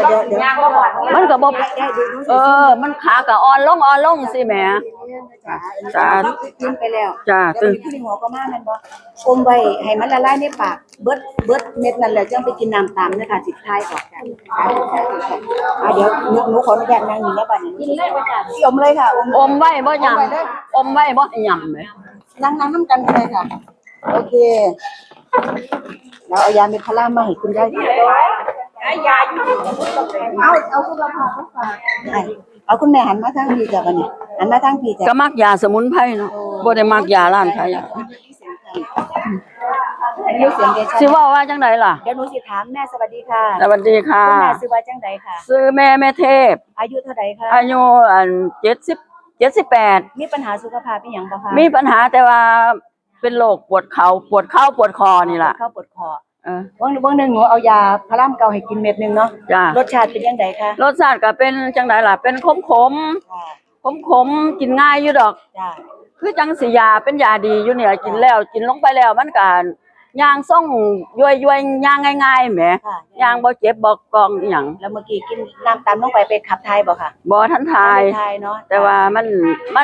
เดี๋ยวมันก็บ่ ได้ดูมันขาก็อ่อนลงสิแหมจ้า กินไปแล้ว จ้า ตื่นที่หัวก็มามันบ่อมไว้ให้มันละลายในปากเบิดเม็ดนั่นแหละจังไปกินน้ำตามนะคะสิท้ายออกกันเดี๋ยวหนูขออนุญาตนั่งนี่แล้วบัดนี้กินเลยบ่จ้าอมเลยค่ะอมไว้บ่ยำอมไว้บ่ยำเลยนั่งน้ำกันเลยค่ะโอเคแล้วเอายาเม็ดพารามาให้คุณยายยาอยู่เอาคุณละพาฝากเอาคุณแม่หันมาทางพี่จ้ะบัดนี้หันมาทางพี่จ้ะก็มักยาสมุนไพรเนาะบ่ได้มักยาร้านขายยาสิว่าจังไดล่ะเดี๋ยวหนูสิถามแม่สวัสดีค่ะสวัสดีค่ะคุณแม่ชื่อว่าจังไดค่ะชื่อแม่เทพอายุเท่าใดคะอายุ78มีปัญหาสุขภาพอีหยังบ่คะมีปัญหาแต่ว่าเป็นโรคปวดเข่าปวดคอนี่ล่ะปวดคอวันนึงหนูเอายาพาราเก่าให้กินเม็ดนึงเนาะจ้ารสชาติเป็นจังไดคะรสชาติก็เป็นจังไดล่ะเป็นขมกินง่ายอยู่ดอกจ้าคือจังสิยาเป็นยาดีอยู่เนี่ยกินแล้วกินลงไปแล้วมันก็ย่างส่งย่อยย่างง่ายๆแหมย่างบ่เจ็บบ่กองอีหยังแล้วเมื่อกี้กินน้ำตามลงไปขับถ่ายบ่ค่ะบ่ทันทายเนาะแต่ว่ามัน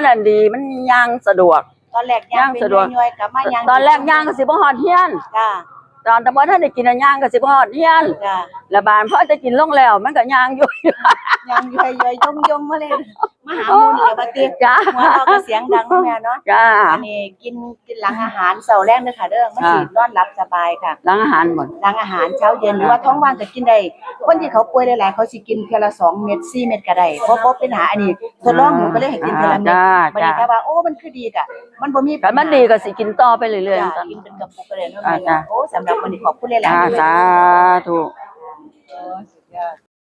อันดีมันย่างสะดวกตอนแรกย่างสะดวกย่อยกลับมาย่างตอนแรกย่างก็สิบ่ฮอดเฮียนจ้าตอนแต่บ่ทันได้กินย่างก็สิบ่ฮอดเฮียนจ้าแล้วบานพอจะกินลงแล้วมันก็ย่างอยู่ย่างย่อยยงมาเลยมาหาหมู่นี่บ่ติจ้าหัวเราก็เสียงดังแม่เนาะจ้าอันนี้กินหลังอาหารเช้าแรงเด้อค่ะเด้อมันสินอนหลับสบายค่ะหลังอาหารบ่หลังอาหารเช้าเย็นหรือว่าท้องว่างก็กินได้คนที่เขาป่วยหลายๆเขาสิกินเทื่อละ2เม็ด4เม็ดก็ได้เพราะเป็นหาอันนี้ทดลองหนูก็เลยให้กินเทื่อละเม็ดบัดนี้ถ้าว่าโอ้มันคือดีก็มันบ่มีมันดีก็สิกินต่อไปเรื่อยๆกินเป็นกระปุกก็ได้เนาะโอ้สำหรับวันนี้ขอบคุณหลายๆสาธุ